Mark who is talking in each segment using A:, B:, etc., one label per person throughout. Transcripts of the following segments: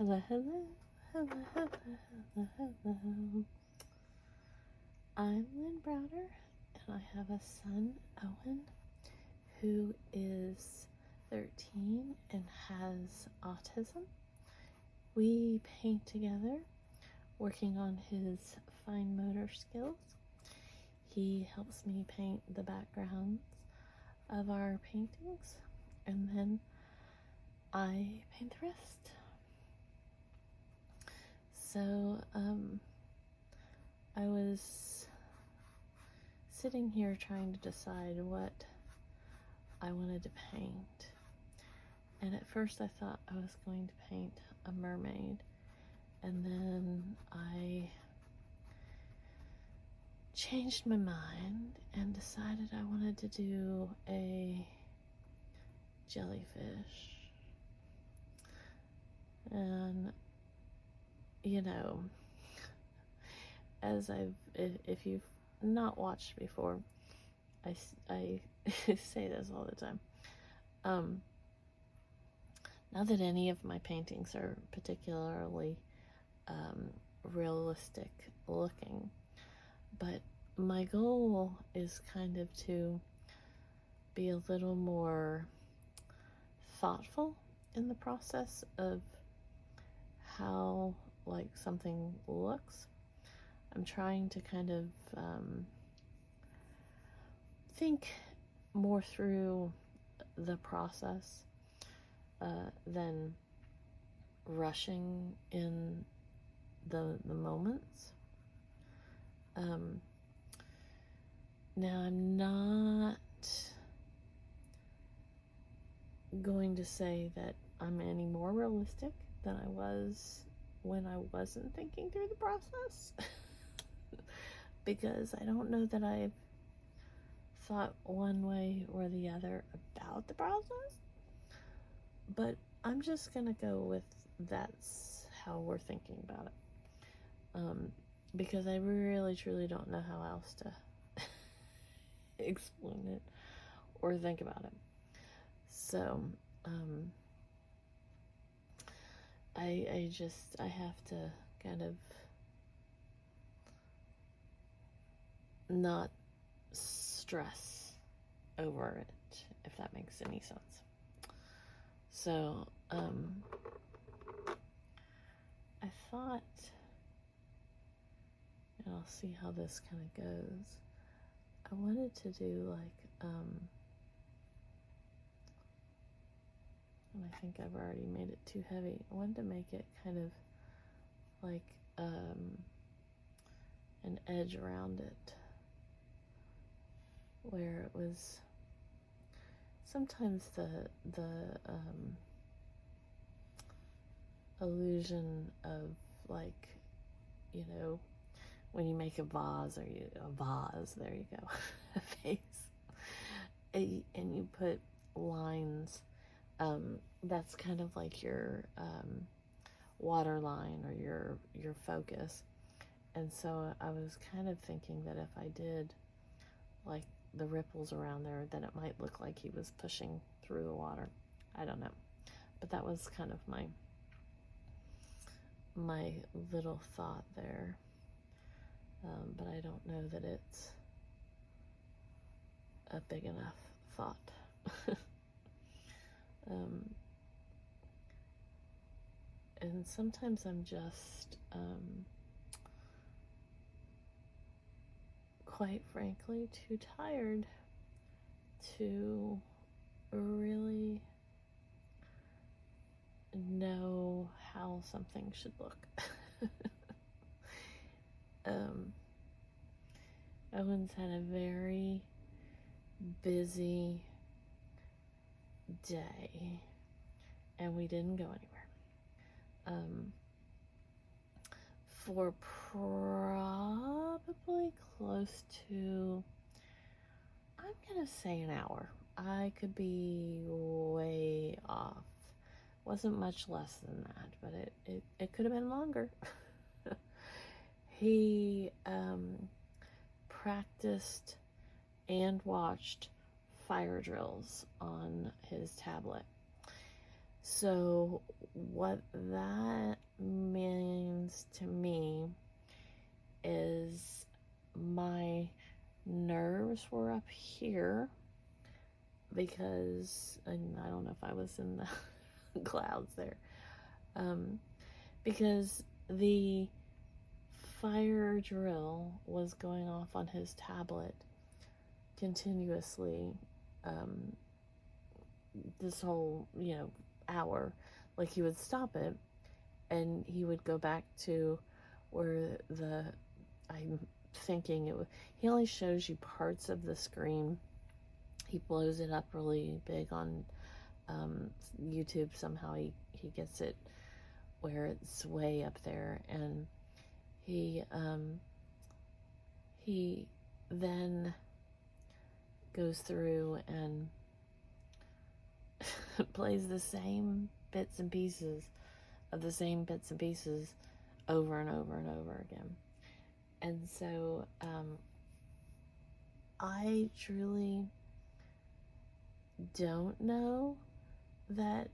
A: Hello, hello, hello, hello, hello, hello. I'm Lynn Browder, and I have a son, Owen, who is 13 and has autism. We paint together, working on his fine motor skills. He helps me paint the backgrounds of our paintings, and then I paint the rest. So, I was sitting here trying to decide what I wanted to paint. And at first I thought I was going to paint a mermaid. And then I changed my mind and decided I wanted to do a jellyfish. And, you know, if you've not watched before, I say this all the time. Not that any of my paintings are particularly realistic looking, but my goal is kind of to be a little more thoughtful in the process of how like something looks. I'm trying to kind of think more through the process than rushing in the moments. Now I'm not going to say that I'm any more realistic than I was when I wasn't thinking through the process because I don't know that I've thought one way or the other about the process, but I'm just gonna go with that's how we're thinking about it, because I really truly don't know how else to explain it or think about it. So I have to kind of not stress over it, if that makes any sense. So I thought, and I'll see how this kind of goes, I wanted to do like and I think I've already made it too heavy. I wanted to make it kind of like an edge around it, where it was sometimes the illusion of, like, you know, when you make a vase, or a vase, there you go, a vase, and you put lines, that's kind of like your water line or your focus. And so I was kind of thinking that if I did like the ripples around there, then it might look like he was pushing through the water. I don't know, but that was kind of my little thought there, but I don't know that it's a big enough thought. And sometimes I'm just quite frankly too tired to really know how something should look. Owen's had a very busy day, and we didn't go anywhere for probably close to, I'm gonna say, an hour. I could be way off. Wasn't much less than that, but it could have been longer. He practiced and watched fire drills on his tablet. So what that means to me is my nerves were up here because, and I don't know if I was in the clouds there, because the fire drill was going off on his tablet continuously, this whole, hour. Like, he would stop it and he would go back to where I'm thinking he only shows you parts of the screen. He blows it up really big on YouTube. Somehow he gets it where it's way up there, and he then goes through and plays the same bits and pieces over and over and over again. And so I truly don't know that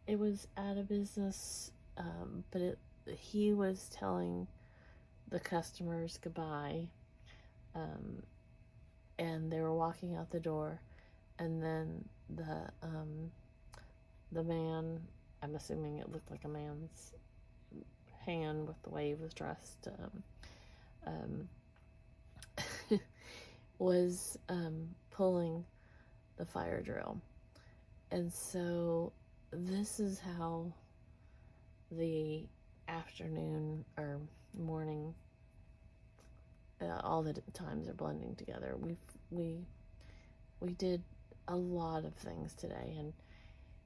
A: it was out of business, but he was telling the customers goodbye, and they were walking out the door, and then the man, I'm assuming it looked like a man's hand with the way he was dressed, was pulling the fire drill. And so this is how the afternoon or morning, all the times are blending together. We did a lot of things today, and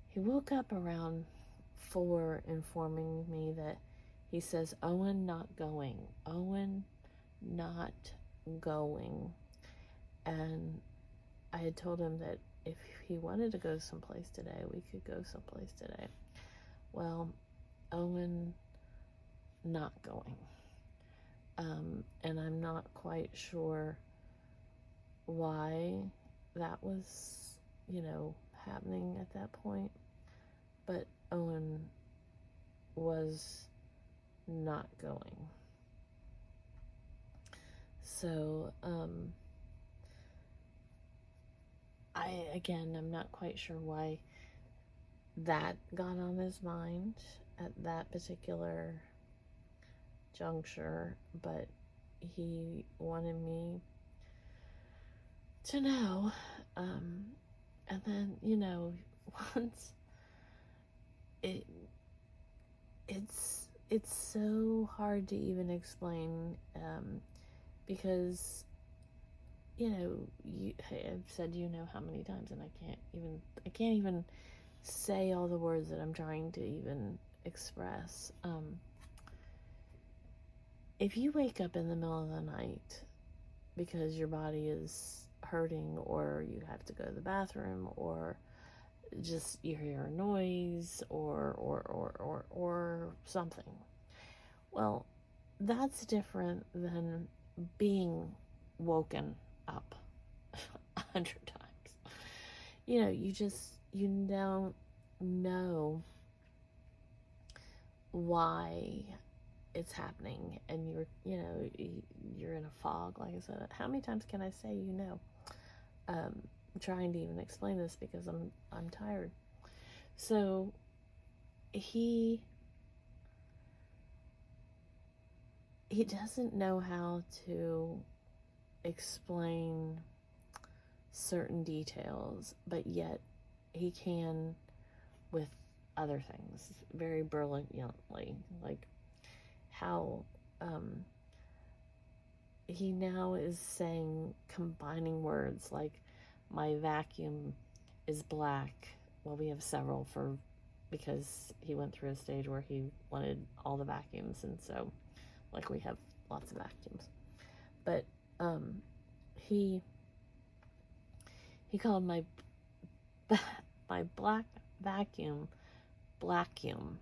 A: he woke up around 4 informing me that he says, Owen not going. And I had told him that if he wanted to go someplace today, we could go someplace today. Well, Owen not going. And I'm not quite sure why that was, happening at that point. But Owen was not going. So, I'm not quite sure why that got on his mind at that particular juncture, but he wanted me to know. And then, once it's so hard to even explain, because I've said how many times, and I can't even say all the words that I'm trying to even express. If you wake up in the middle of the night because your body is hurting, or you have to go to the bathroom, or just you hear a noise, or something, well, that's different than being woken up 100 times. You don't know why it's happening, and you're in a fog. Like I said, how many times can I say I'm trying to even explain this because I'm tired. So he doesn't know how to explain certain details, but yet he can with other things very brilliantly, like how he now is combining words like, my vacuum is black. Well, we have several because he went through a stage where he wanted all the vacuums, and so like we have lots of vacuums. But he called my black vacuum blackum,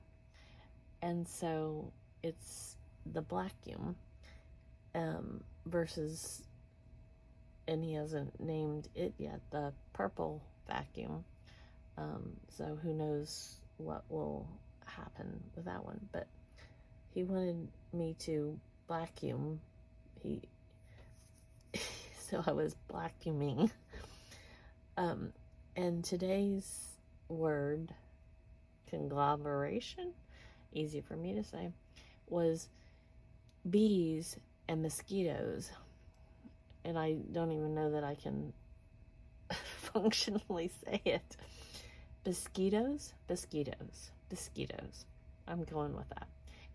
A: and so it's the blackum versus, and he hasn't named it yet, the purple vacuum. So who knows what will happen with that one. But he wanted me to vacuum. So I was vacuuming. And today's word, conglomeration, easy for me to say, was bees and mosquitoes. And I don't even know that I can functionally say it. Mosquitoes. I'm going with that.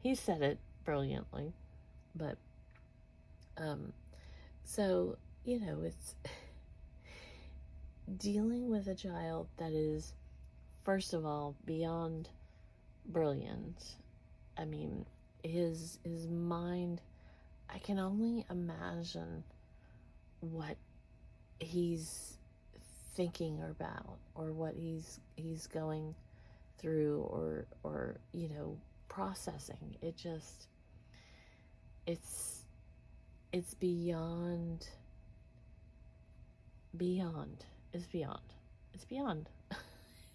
A: He said it brilliantly, but so, it's dealing with a child that is, first of all, beyond brilliant. I mean, his mind, I can only imagine what he's thinking about, or what he's going through, or processing. It's beyond. It's beyond.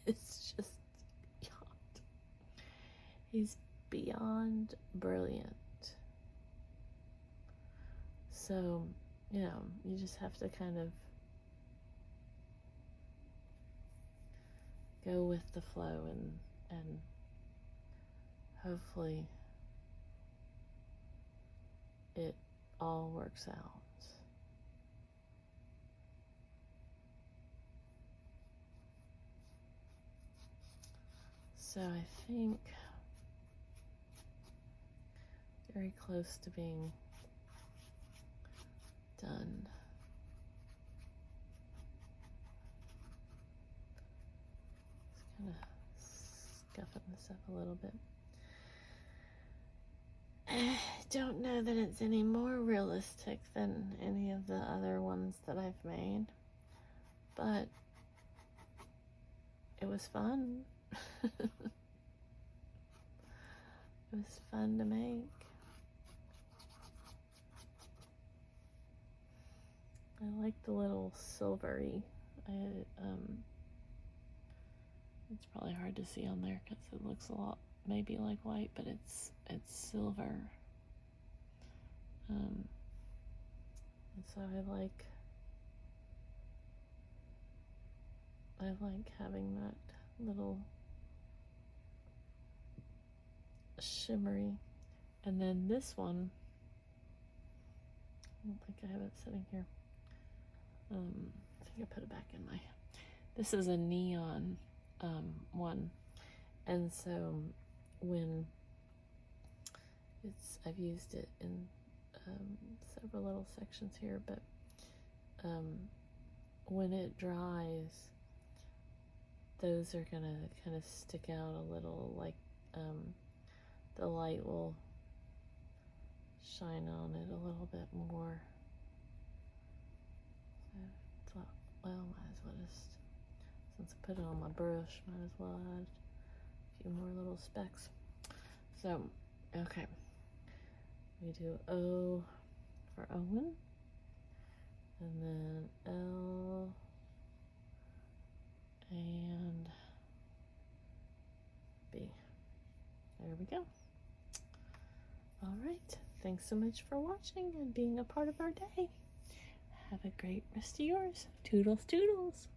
A: It's just beyond. He's beyond brilliant. So, you just have to kind of go with the flow, and hopefully it all works out. So I think very close to being done. Just kind of scuffing this up a little bit. I don't know that it's any more realistic than any of the other ones that I've made, but it was fun. It was fun to make. I like the little silvery. It's probably hard to see on there because it looks a lot maybe like white, but it's silver. And so I like having that little shimmery. And then this one, I don't think I have it sitting here. I think I put it back in my. This is a neon one, and so when I've used it in several little sections here, but when it dries, those are gonna kind of stick out a little, like the light will shine on it a little bit more. So, well, might as well just, since I put it on my brush, might as well add a few more little specks. So, okay, we do O for Owen, and then L, and B. There we go. All right, thanks so much for watching and being a part of our day. Have a great rest of yours. Toodles, toodles.